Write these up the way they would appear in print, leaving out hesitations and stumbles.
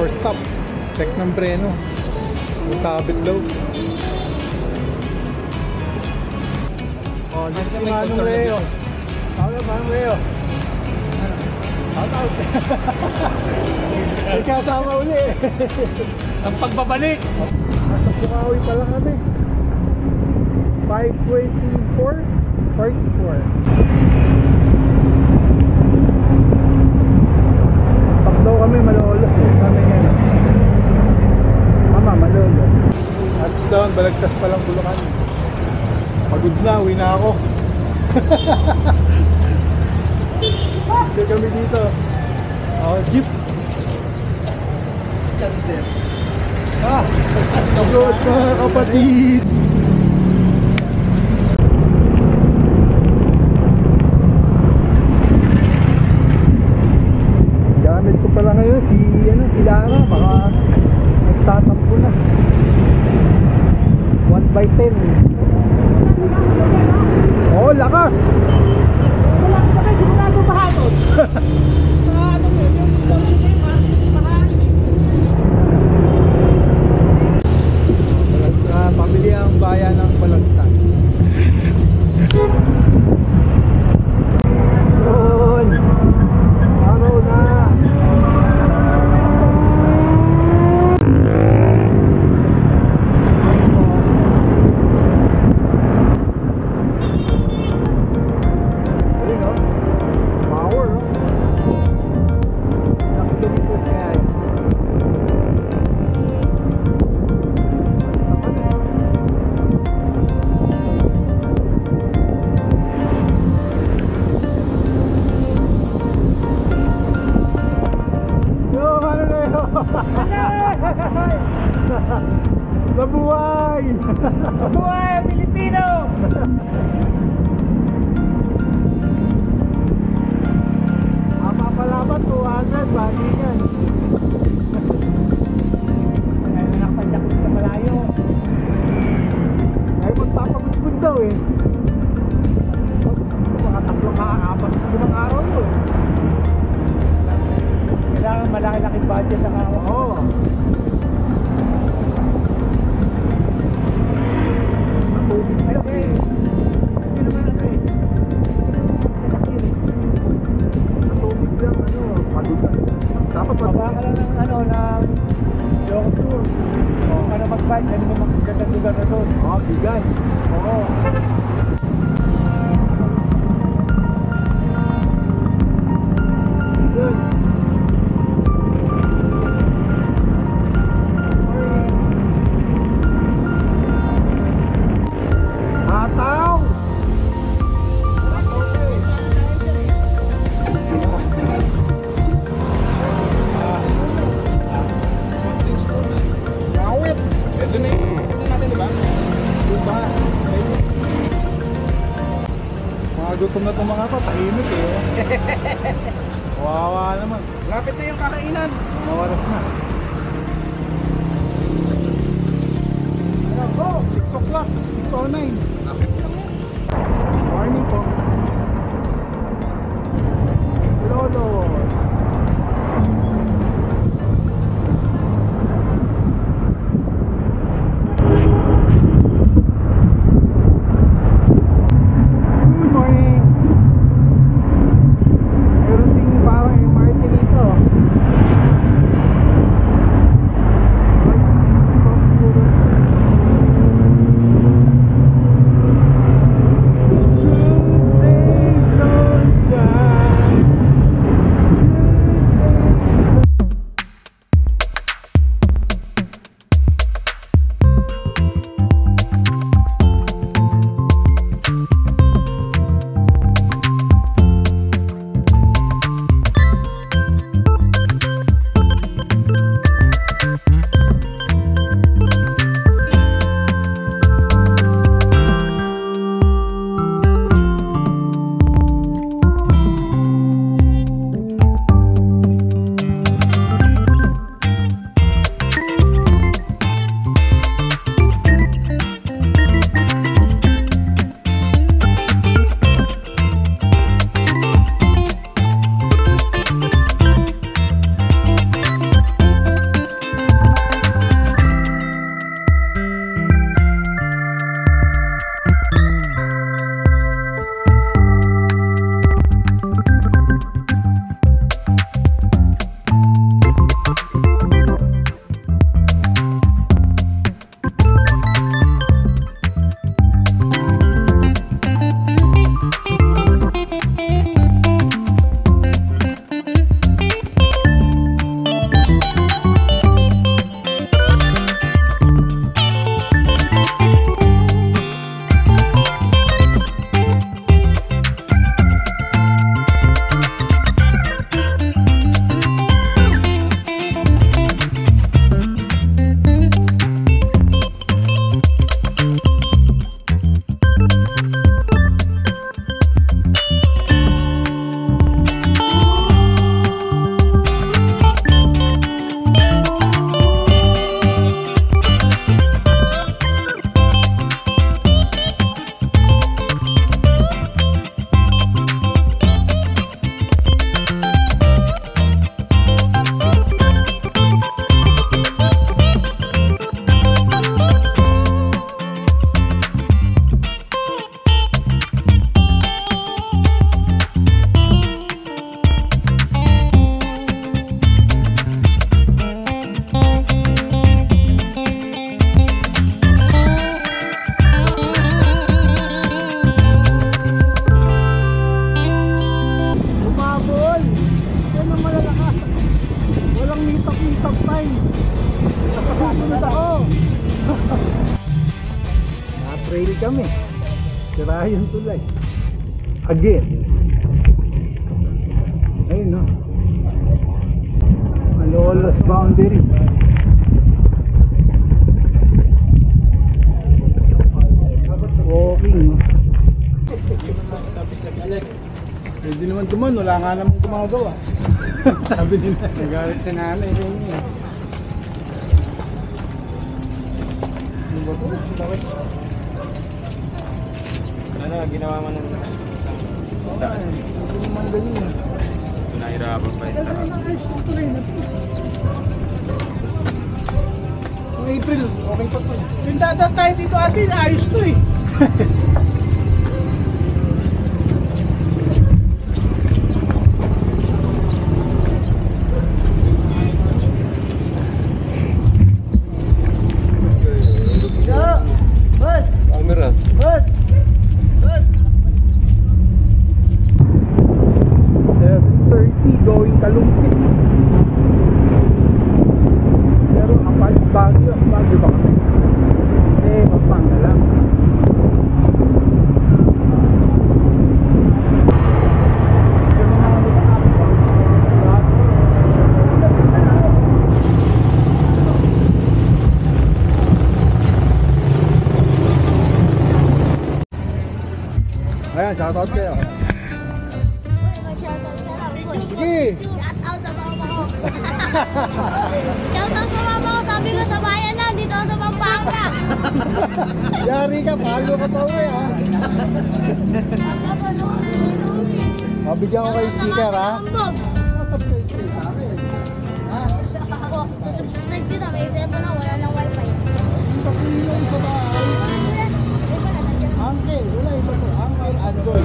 First stop, check ng preno. Magkakabit daw. Oh, dito si Manong Leo. Tawag na Manong Leo. Out. May kasama uli. Ang pagbabalik. Nasa Bukawi pa lang kami. 524 44. Daw kami malolo kami ngayon. Mama malolo. Touchdown, balagtas pa lang Bulacan. Pagod na, uwi na ako. Check kami dito. Jeep. Pagod mga kapatid. Gamit ko pala ngayon si Lara, baka nagtatampo na. 1/10. Oh, lakas! Wala ka ba? Hindi mo na ito pahatod. Ano mo yun? Pamili ang bayan ng Balagtas. Araw na! Mabuhay! Mabuhay, Pilipino! Mapapalaban 200, bagi yan. Kaya nakapadakot sa malayo. Ay, magpapaguspun daw eh. Mga tatlong apat, 5 araw yun. Kailangan malaki-laking budget na kawa. Oo. Dapat baba ka lang ng ng yung tour. O ano mag-bike, ano mo magagandang lugar na doon. Bigay. Oo. gutom na itong mga pa, tahimik eh. Wawa naman. Lapit na yung kakainan. Mga oras na. Ayan po, 6 o'clock, 6:09. Morning po. Lolo. Good morning. Meron ding parang MRT dito. Trail kami. Sira yung tulay. Again. Ayun no. Malolos boundary. Walking no. Hindi naman duman. Wala nga namang gumagawa. Sabi nila. Nagalit sa nanay rin niya. Ano ba ito? Bakit? Ano, ginawa mo ng isang daan. Hindi naman ganyan. Nahirapan pa yung daan. Kung April, okay pa to. Yung dadaan tayo dito ate, ayos to eh. Camera. 7:30 going Kalumpit. Pero ang Baguio ba kami? Pampanga lang. Yan, shoutout kayo. Mag-shoutout ka lang. Sige. Shoutout sa mama ko. Shoutout sa mama ko. Sabi ko sa bayan lang, dito ako sa Pampanga. Yari ka, palo ka pa uwi ha. Mabigyan ko kayo sticker ha. Subscribe dito, may cellphone na, wala nang wifi. Uncle, wala iba to. Uncle Android.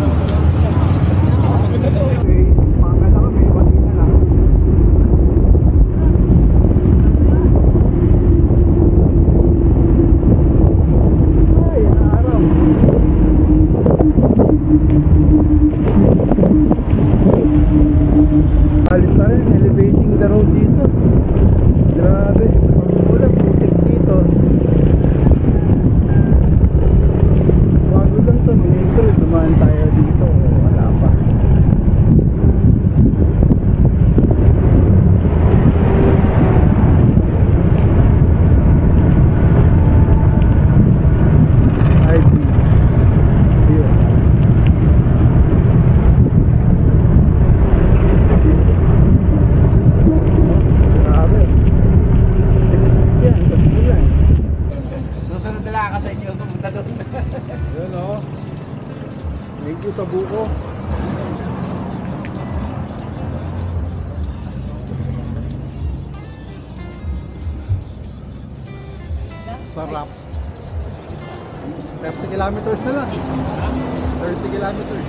Alis na rin, elevating the road dito. Grabe, wala putik dito. Bago lang to, minintro, dumaan tayo dito. Wala pa. I see. Here. Grabe. Yan, basta yan. Susunod na lang sa inyo, pumunta doon. Yan o. Thank you sa buko. Sarap. 30 kilometers na lang. 30 kilometers.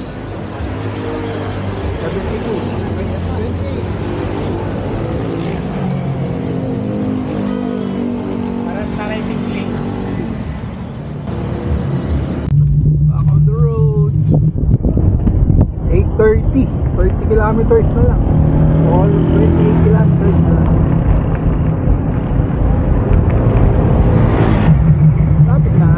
72. 20. Parang taray bigling. Back on the road. 8:30. 30 kilometers na lang. All 28 kilometers na lang. Lapit na.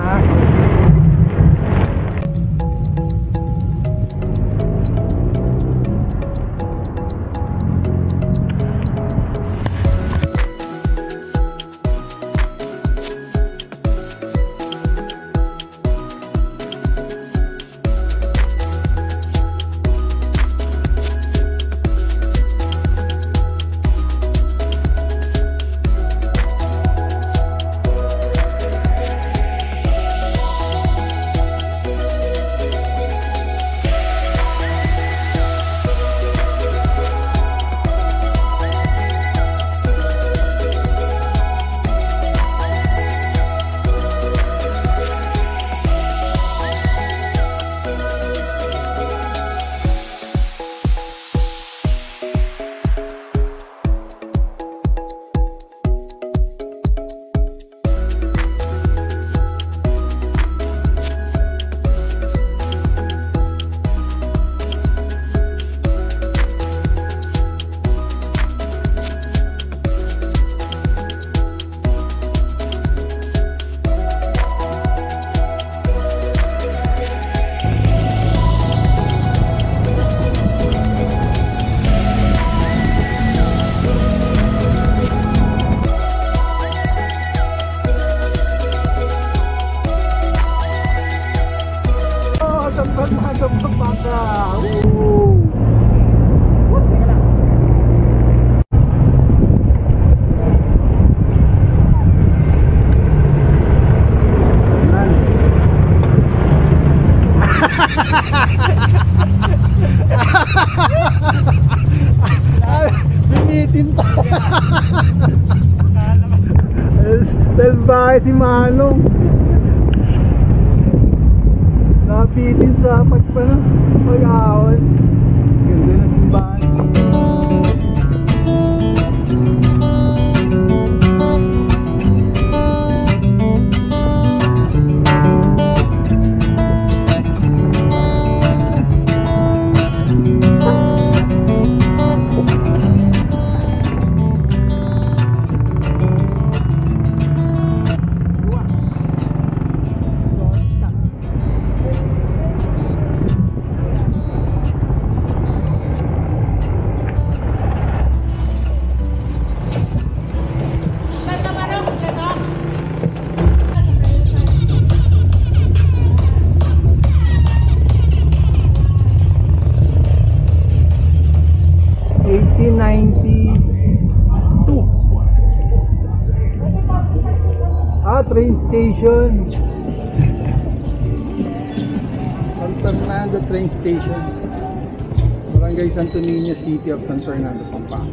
Binitin pa. Dahil bakit si Manong napitin sa pagpa na pag-ahon. Ganda ng simbahan. train station. San Fernando train station. Barangay Santo Niño, City of San Fernando, Pampanga.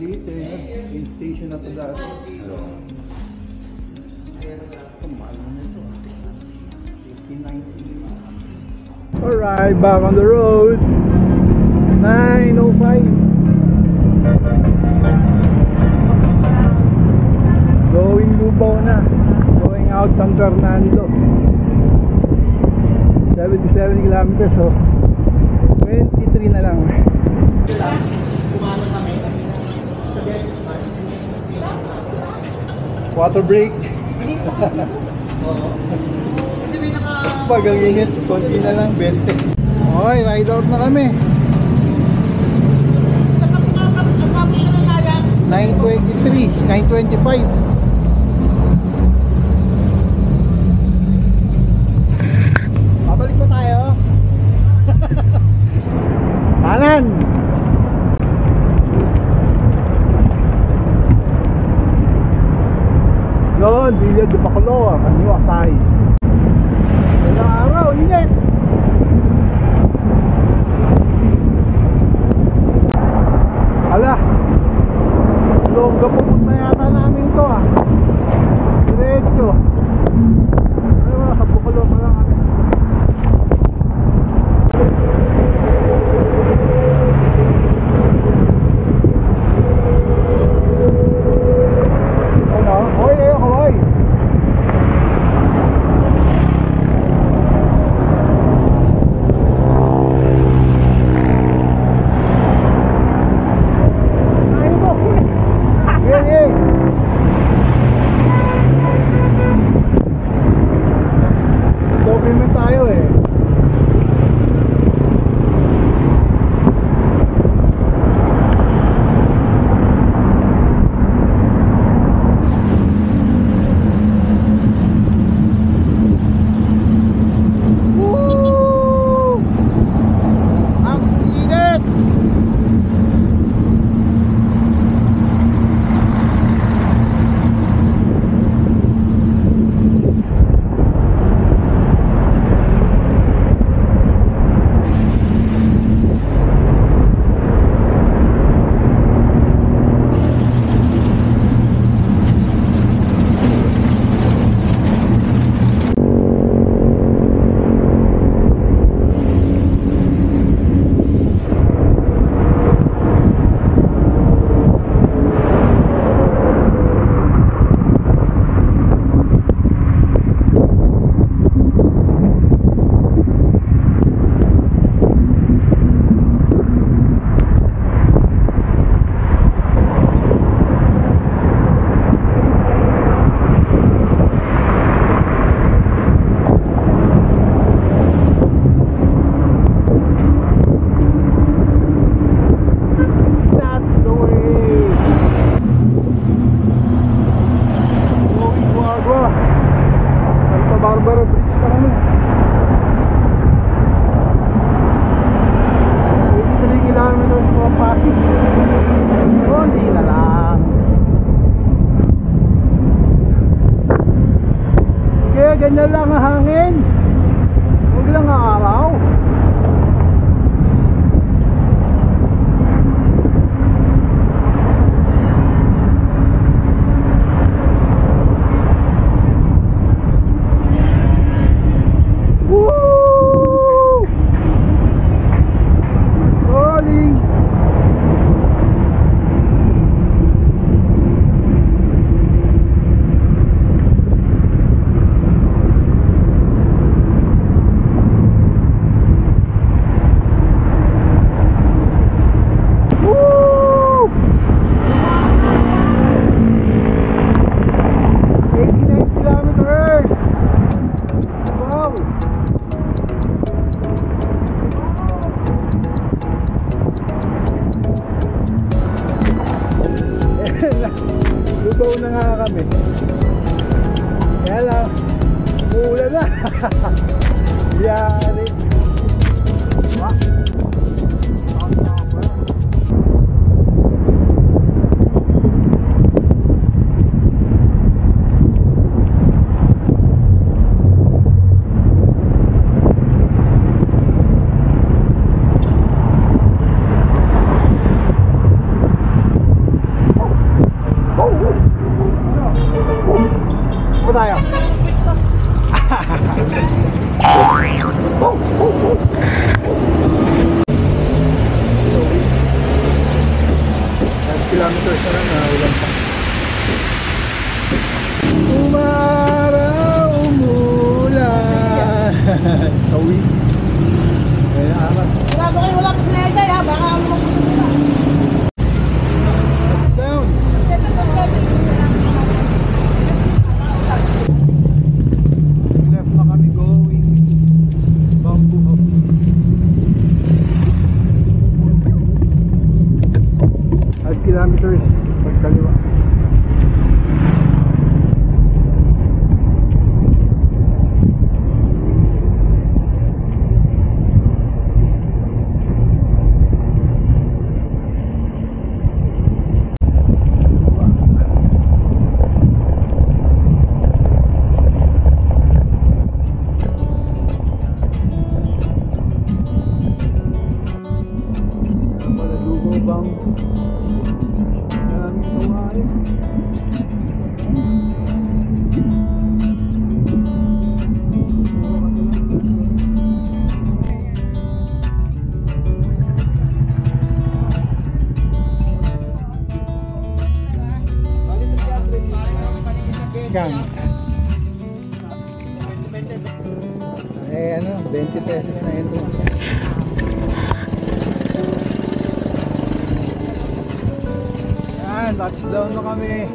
Dito train station na to dati. Alright, back on the road. 9:05. Going Lubao na. Going out San Fernando. 77 kilometers, so 23 na lang. Water break. Pag ang init, konti na lang, 20. Okay, ride out na kami. 9:23, 9:25. Babalik pa tayo. Kanan. Yun, Villa de Bacolor, Kaniwasay. Ilang araw, init. Ala, Longga pupunta yata namin ito ah. Diretso. Ay wala, sa Bacolor pa lang kami. Barbara Bridge na kami. 83 kilometers from Pasig. Hindi na lang. Kaya ganyan lang ang hangin. Huwag lang ang araw. nga kami. Kaya lang, umuulan na. Yari. Wah. Tayo. Kilometers na lang na ulan pa. Umaraw, umulan. Tawi. Kaya amat. Sigurado kayo wala pa sila ha. Baka Down. Left na kami going Bamboo Hub. 5 kilometers pagkaliwa. Malalugo bamboo. Maraming kawain. Kan? Eh ano, 20 pesos na ito. Yan, touchdown na kami.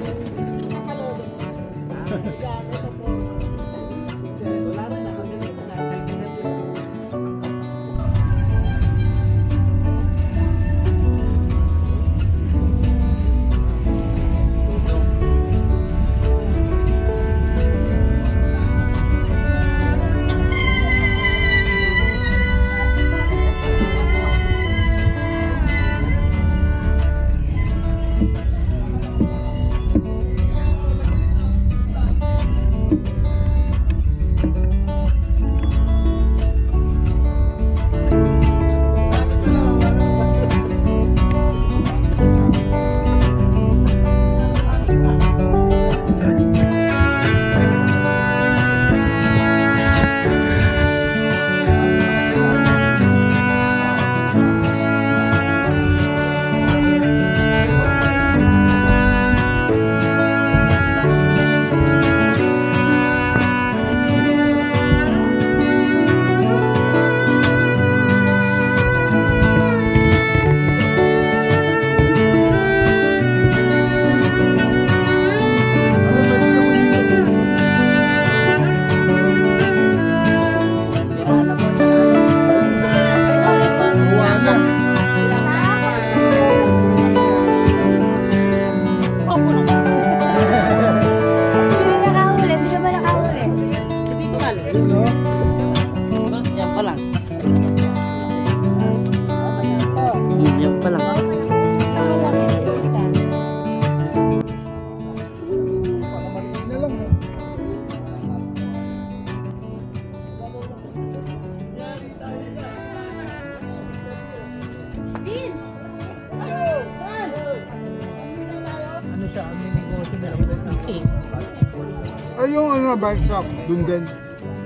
Ay, yung ano na bike shop, dun din.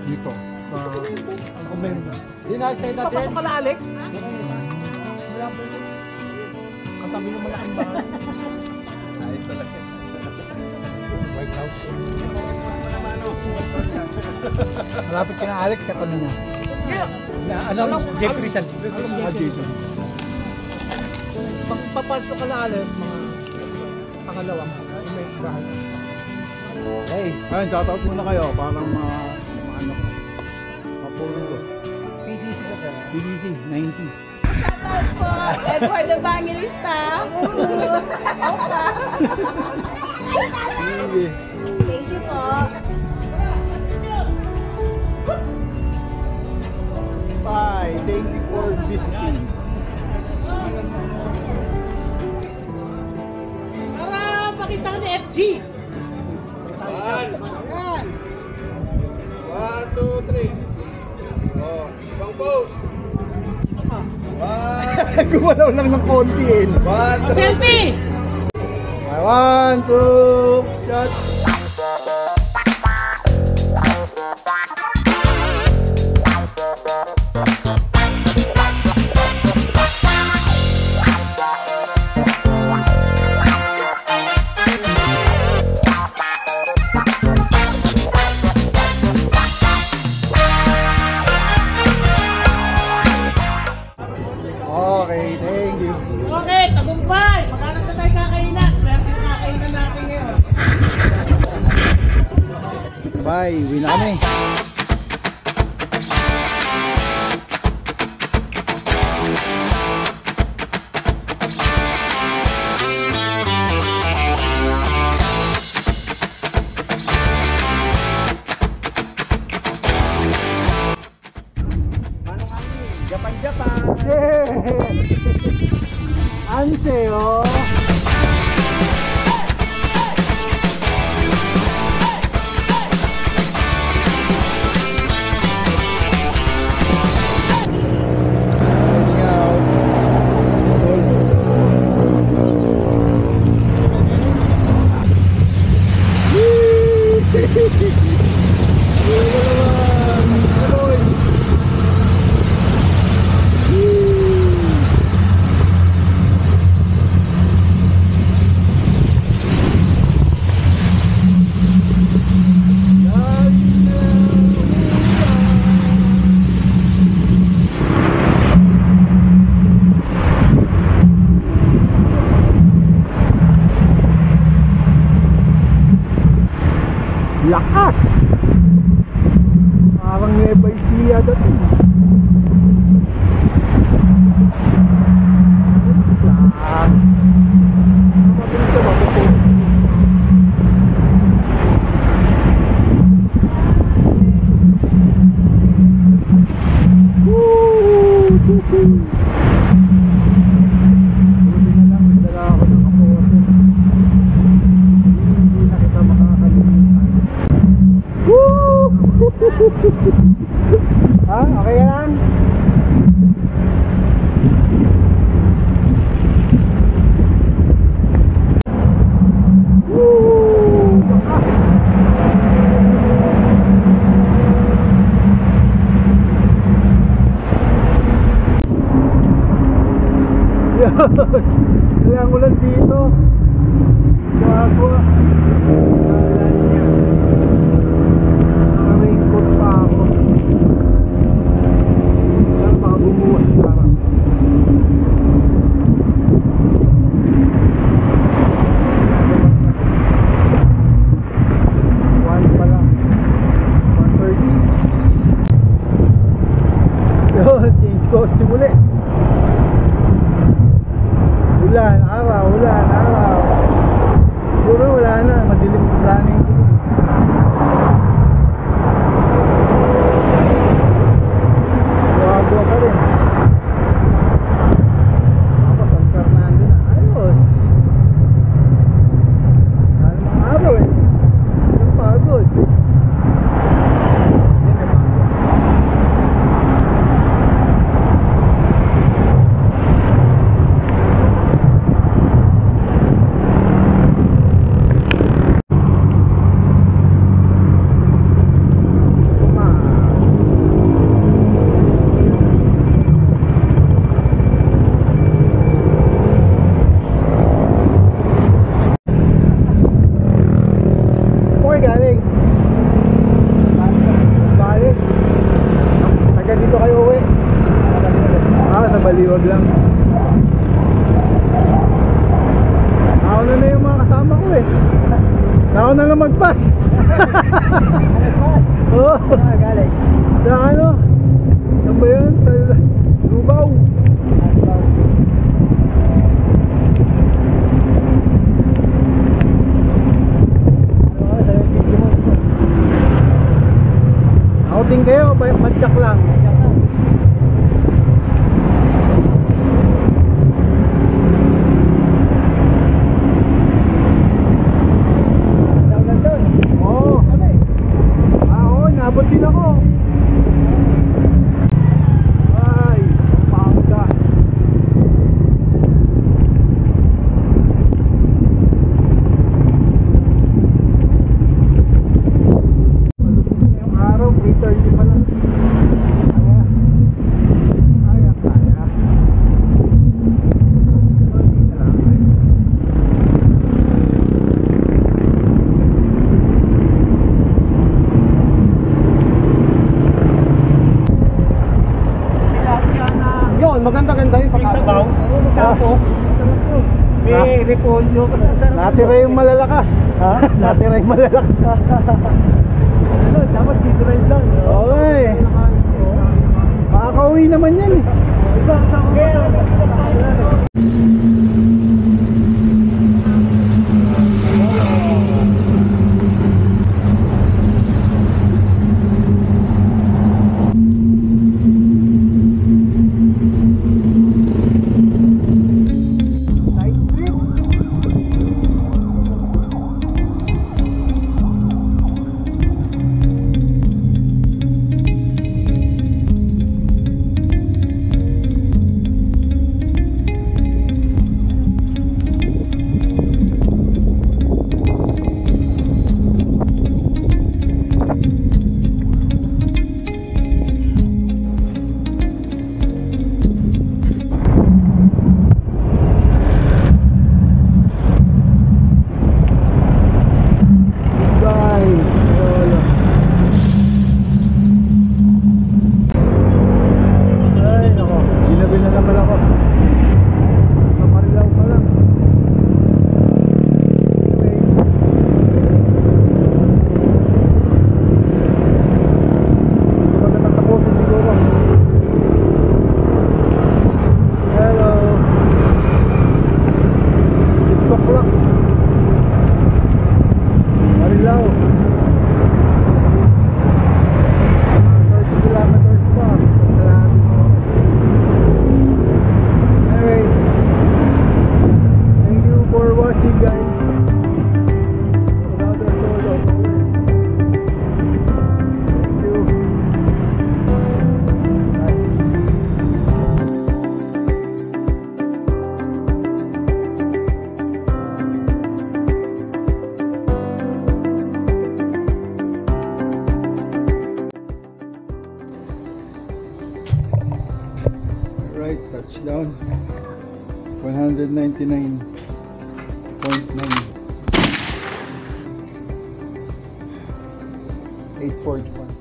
Dito. Ang komendo. Hindi na stay natin. Papasok ka na, Alex? Wala po yun. Katabi ng malaking bahay. Ayos talaga. White House. Malapit ka na, Alex, katabi niya. Ano? Jeffrey San. Jason. Pag papasok ka na, Alex, mga pangalawa. May bahay. Hey. Ayun, shoutout muna kayo. Parang ano, mapuro ko. PCC ka sir. PDC, 90. out po. And for the Bangilista. Ay, tama. Sige. Thank you po. Bye. Thank you for visiting. Para makita ka ni FG. One, 2, 3. Oh, ibang pose. One, Gumalaw lang ng konti eh. one, two, Selfie! 1, 2, shot. Okay, thank you. Okay, tagumpay! Maghanap na tayo kakainan. Swerte na kakainan natin ngayon. Bye, uwi na kami. Japan-Japan! Anseo. Lakas! Parang Nueva Ecija dati. Saan? Mabilis ka ba? Buti na lang, dala ako ng kapote. Hindi na kita makakalimutan. Ha? Okay ka lang? Kaya ko lang dito. Bago. Kalan niya. Nakaringkot pa ako. Saan baka bumuwas parang. One pa lang. 1:30. Yun, change costume ulit. Ulan, araw. Siguro wala na, madilim planning. Buwa-buwa pa rin. Ako, San Fernando na. Ayos. Wala namang araw eh. Ang pagod. Yan may pagod. Galing. Balik. Taga dito kayo uwi. Sa Baliwag lang. Nauna na yung mga kasama ko eh. Nauna na mag-pass. Oo. Galing. Sa ano? Saan ba yun? Lubaw. Patingin kayo, madyak lang. Oo. Oo, nabot din ako. Ay, pangga. Yung araw, 3:30 pa lang. Kaya. Kaya. Yun, maganda-ganda yung pagkabaw. May repolyo. Natira yung malalakas. Ha? Natira yung malalakas. Dapat sigurad lang. Okay. Makakauwi naman yan eh. Right, touchdown 199.9 841